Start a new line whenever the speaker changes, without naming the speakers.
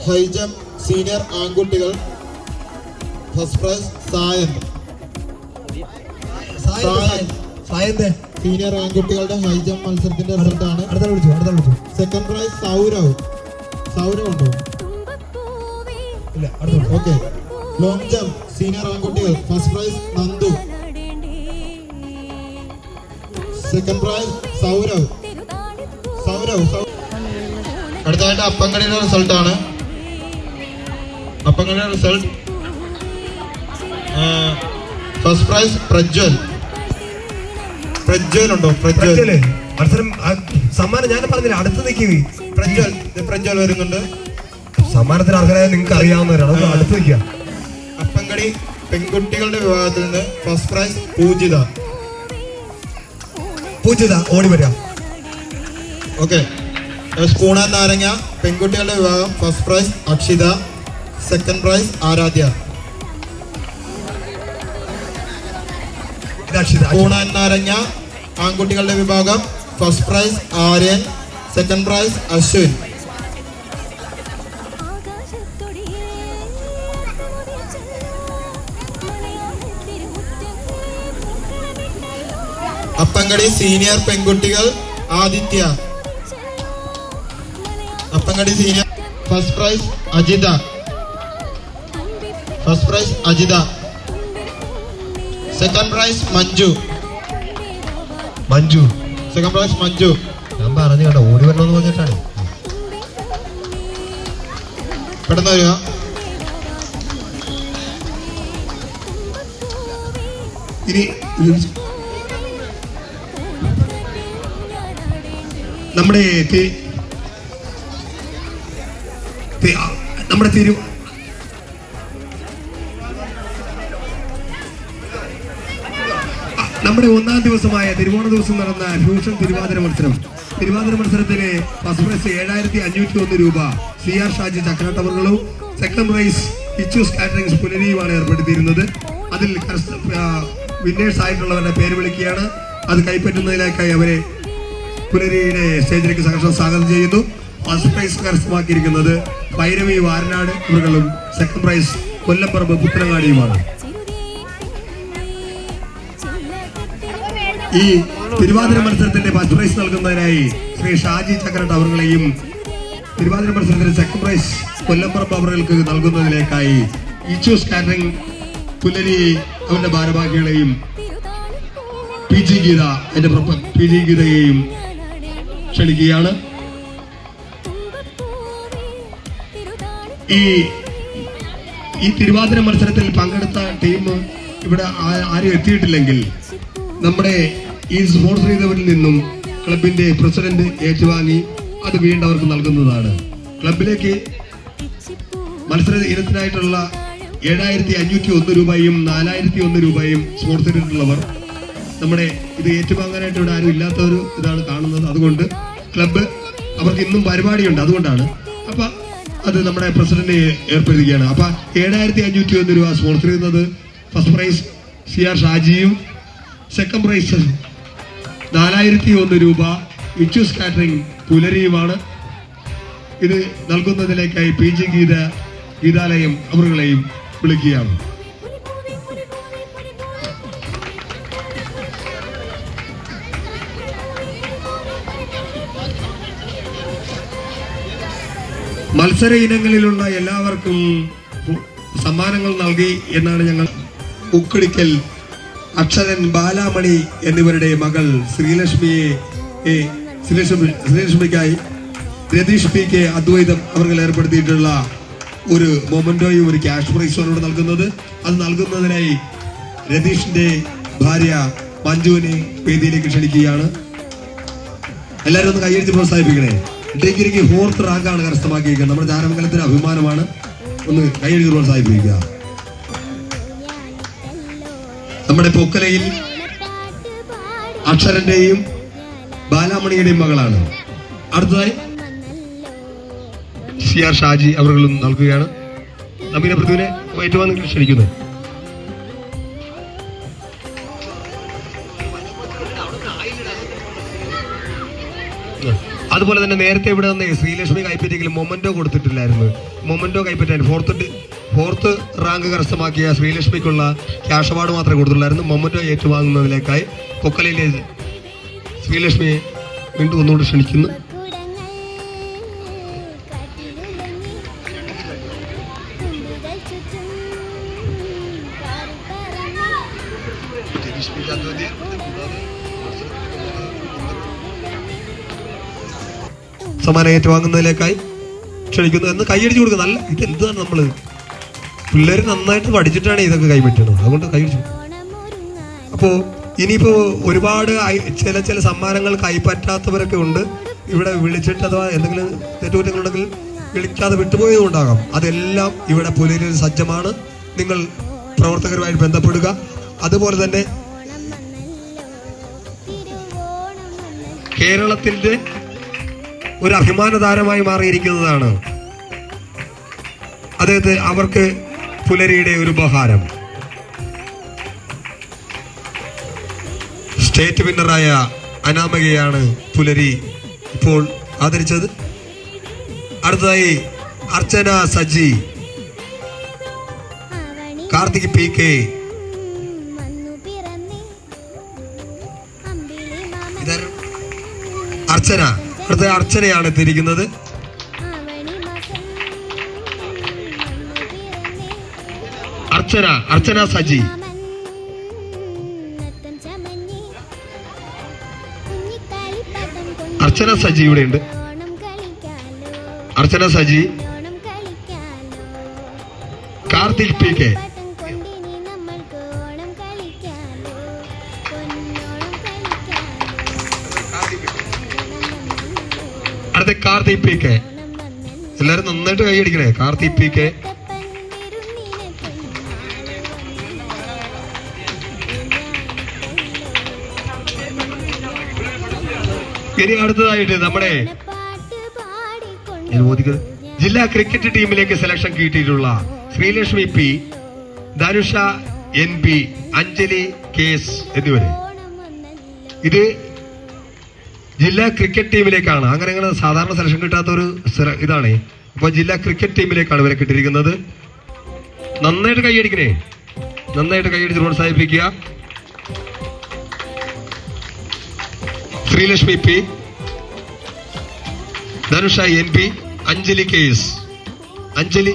High jump senior ആൺകുട്ടികൾ first prize Sayanth senior ആൺകുട്ടികളുടെ high jump മത്സരത്തിന്റെ റിസൾട്ടാണ്. സെക്കൻഡ് പ്രൈസ് സൗരവ് ഉണ്ടോ? ഓക്കെ. ലോങ് ജംപ് സീനിയർ ആൺകുട്ടികൾ first prize Nandu. Second prize Saurav. അടുത്തതായിട്ട് അപ്പങ്കടിയുടെ റിസൾട്ടാണ്. അപ്പങ്കടിയുടെ റിസൾട്ട് ഫസ്റ്റ് പ്രൈസ് പ്രജ്വൽ ഉണ്ടോ?
മത്സരം സമ്മാനം ഞാൻ പറഞ്ഞില്ല, അടുത്ത് നിൽക്കുക.
പ്രജ്വൽ വരുന്നുണ്ട്.
സമ്മാനത്തിന് അർഹരായ നിങ്ങൾക്ക് അറിയാവുന്നവരാണ്, അടുത്ത് നിൽക്കുക.
അപ്പങ്കടി പെൺകുട്ടികളുടെ വിഭാഗത്തിൽ നിന്ന് ഫസ്റ്റ് പ്രൈസ് പൂജിത
ഓടി വരാം.
ഓക്കെ. സ്പൂൺ ആൻഡ് നാരങ്ങ പെൺകുട്ടികളുടെ വിഭാഗം first prize Akshita. Second prize Aaradhya. Spoon and നാരങ്ങ ആൺകുട്ടികളുടെ വിഭാഗം first prize Aryan. Second prize Ashwin. അപ്പങ്കടി സീനിയർ പെൺകുട്ടികൾ ആദിത്യ. അപ്പങ്കടി senior first prize Ajitha. Second prize Manju. Second prize Manju.
ഞാൻ പറഞ്ഞു കേട്ടോ, ഓടി വരണമെന്ന് പറഞ്ഞിട്ടാണ്.
പെട്ടെന്ന് വരിക.
ഇനി നമ്മുടെ ഒന്നാം ദിവസമായ തിരുവോണ ദിവസം നടന്ന ഫ്യൂഷൻ തിരുവാതിര മത്സരത്തിലെ ഫസ്റ്റ് പ്രൈസ് 7501 രൂപ CR Shaji ചക്രട്ടവറുകളും second prize Ichu's caterings പുനരിയുമാണ് ഏർപ്പെടുത്തിയിരുന്നത്. അതിൽ വിന്നേഴ്സ് ആയിട്ടുള്ളവരുടെ പേര് വിളിക്കുകയാണ്. അത് കൈപ്പറ്റുന്നതിലേക്കായി അവരെ പുനരിയുടെ സ്റ്റേജിലേക്ക് സഹർഷം സ്വാഗതം ചെയ്യുന്നു. ഫസ്റ്റ് പ്രൈസ് കരസ്ഥമാക്കിയിരിക്കുന്നത് ഭൈരവി വാരനാട് ഇവர்களுം സെക്കൻഡ് പ്രൈസ് കൊല്ലപ്പറമ്പ് പുത്തനങ്ങാടിയുമാണ്. ഈ തിരുവാതിര മത്സരത്തിന്റെ ഫസ്റ്റ് പ്രൈസ് നൽകുന്നതിനായി ശ്രീ ഷാജി ചക്രട്ട് അവர்களെയും തിരുവാതിര മത്സരത്തിന്റെ സെക്കൻഡ് പ്രൈസ് കൊല്ലപ്പറമ്പ് അവർക്ക് നൽകുന്നതിലേക്കായി ഇച്ചൂസ് കാറ്ററിംഗ് പുലരി അവരുടെ ഭാരവാഹികളെയും പി ജി ഗീതയെയും ക്ഷണിക്കുകയാണ്. ഈ തിരുവാതിര മത്സരത്തിൽ പങ്കെടുത്ത ടീം ഇവിടെ ആരും എത്തിയിട്ടില്ലെങ്കിൽ നമ്മുടെ ഈ സ്പോർട്സ് ചെയ്തവരിൽ നിന്നും ക്ലബിന്റെ പ്രസിഡന്റ് ഏറ്റുവാങ്ങി അത് വീണ്ടും അവർക്ക് നൽകുന്നതാണ്. ക്ലബിലേക്ക് മത്സര ഇനത്തിനായിട്ടുള്ള 7501 രൂപയും 4001 രൂപയും സ്പോർട്സ് ചെയ്തിട്ടുള്ളവർ നമ്മുടെ ഇത് ഏറ്റുവാങ്ങാനായിട്ട് ഇവിടെ ആരും ഇല്ലാത്ത ഒരു ഇതാണ് കാണുന്നത്. അതുകൊണ്ട് ക്ലബ്ബ് അവർക്ക് ഇന്നും പരിപാടിയുണ്ട്, അതുകൊണ്ടാണ്. അപ്പൊ അത് നമ്മുടെ പ്രസിഡന്റ് ഏർപ്പെടുത്തുകയാണ്. അപ്പൊ 7501 രൂപ സ്പോൺസർ ചെയ്യുന്നത് ഫസ്റ്റ് പ്രൈസ് CR ഷാജിയും സെക്കൻഡ് പ്രൈസ് 4001 രൂപ ഇച്ചൂസ് കാറ്ററിംഗ് പുലരിയുമാണ്. ഇത് നൽകുന്നതിലേക്കായി PG ഗീതാലയം അവരുകളെയും വിളിക്കുകയാണ്. മത്സര ഇനങ്ങളിലുള്ള എല്ലാവർക്കും സമ്മാനങ്ങൾ നൽകി എന്നാണ് ഞങ്ങൾ ഉക്കടിക്കൽ അക്ഷരൻ ബാലാമണി എന്നിവരുടെ മകൾ ശ്രീലക്ഷ്മിക്കായി രതീഷ് PK അദ്വൈതം അവർ ഏർപ്പെടുത്തിയിട്ടുള്ള ഒരു മൊമെന്റോയും ഒരു ക്യാഷ് പ്രൈസുമാണ് നൽകുന്നത്. അത് നൽകുന്നതിനായി രതീഷിന്റെ ഭാര്യ മഞ്ജുവിനെ വേദിയിലേക്ക് ക്ഷണിക്കുകയാണ്. എല്ലാവരും ഒന്ന് കൈയടിച്ച് പ്രോത്സാഹിപ്പിക്കണേ. ഡിഗ്രിക്ക് 4th റാങ്കാണ് കരസ്ഥമാക്കിയിരിക്കുന്നത്. നമ്മുടെ ജാനമംഗലത്തിന് അഭിമാനമാണ്. ഒന്ന് കൈയടിച്ച് പ്രോത്സാഹിപ്പിക്കുക. നമ്മുടെ പൊക്കലയിൽ അക്ഷരന്റെയും ബാലാമണിയുടെയും മകളാണ്. അടുത്തതായി CR ഷാജി അവர்களுം നൽകുകയാണ്. നബീന പൃഥ്വിനെ ഏറ്റുവാങ്ങി ക്ഷണിക്കുന്നു. അതുപോലെ തന്നെ നേരത്തെ ഇവിടെ നിന്ന് ശ്രീലക്ഷ്മി കൈപ്പറ്റിയെങ്കിലും മൊമന്റോ കൊടുത്തിട്ടില്ലായിരുന്നു. മൊമന്റോ കൈപ്പറ്റാൻ ഫോർത്ത് റാങ്ക് കരസ്ഥമാക്കിയ ശ്രീലക്ഷ്മിക്കുള്ള ക്യാഷ് അവാർഡ് മാത്രമേ കൊടുത്തിട്ടുള്ളായിരുന്നു. മൊമന്റോ ഏറ്റുവാങ്ങുന്നതിലേക്കായി കൊക്കലയിലെ ശ്രീലക്ഷ്മിയെ വീണ്ടും ഒന്നുകൂടി ക്ഷണിക്കുന്നു. സമ്മാനം ഏറ്റുവാങ്ങുന്നതിലേക്കായി ക്ഷണിക്കുന്നു എന്ന് കൈയടിച്ചു കൊടുക്കുക. നല്ല ഇതെന്താണ് നമ്മള് പിള്ളേർ നന്നായിട്ട് പഠിച്ചിട്ടാണ് ഇതൊക്കെ കൈപറ്റണത്, അതുകൊണ്ട് കൈയടിച്ചു. അപ്പോൾ ഇനിയിപ്പോൾ ഒരുപാട് ചില സമ്മാനങ്ങൾ കൈപ്പറ്റാത്തവരൊക്കെ ഉണ്ട്. ഇവിടെ വിളിച്ചിട്ട് അഥവാ എന്തെങ്കിലും തെറ്റുകുറ്റങ്ങളുണ്ടെങ്കിൽ വിളിക്കാതെ വിട്ടുപോയതും ഉണ്ടാകാം. അതെല്ലാം ഇവിടെ പുലരിൽ സജ്ജമാണ്. നിങ്ങൾ പ്രവർത്തകരുമായി ബന്ധപ്പെടുക. അതുപോലെ തന്നെ കേരളത്തിന്റെ ഒരു അഭിമാന താരമായി മാറിയിരിക്കുന്നതാണ് അദ്ദേഹത്തെ അവർക്ക് പുലരിയുടെ ഒരു ഉപഹാരം. സ്റ്റേറ്റ് വിന്നറായ അനാമികയാണ് പുലരി ഇപ്പോൾ ആദരിച്ചത്. അടുത്തതായി അർച്ചന സജി, കാർത്തിക് പി കെ, അർച്ചന. അടുത്ത അർച്ചനയാണ് എത്തിയിരിക്കുന്നത്. അർച്ചന സജി. അർച്ചന സജി ഇവിടെ ഉണ്ട്. അർച്ചന സജി, കാർത്തിക് പി കെ, അടുത്ത കാർത്തിക് പി കെ. എല്ലാരും നന്നായിട്ട് കൈയടിക്കണേ. Karthik P K. ഇനി അടുത്തതായിട്ട് നമ്മുടെ ജില്ലാ ക്രിക്കറ്റ് ടീമിലേക്ക് സെലക്ഷൻ കിട്ടിയിട്ടുള്ള Sreelakshmi P, Dhanusha N P, Anjali case എന്നിവര് ഇത് ജില്ലാ ക്രിക്കറ്റ് ടീമിലേക്കാണ്. അങ്ങനെ സാധാരണ സെലക്ഷൻ കിട്ടാത്തൊരു ഇതാണ്. അപ്പൊ ജില്ലാ ക്രിക്കറ്റ് ടീമിലേക്കാണ് ഇവരെ കിട്ടിയിരിക്കുന്നത്. നന്നായിട്ട് കൈയടിക്കണേ, നന്നായിട്ട് കൈയടിച്ച് പ്രോത്സാഹിപ്പിക്കുക. Sreelakshmi P, Dhanusha N P, Anjali case. Anjali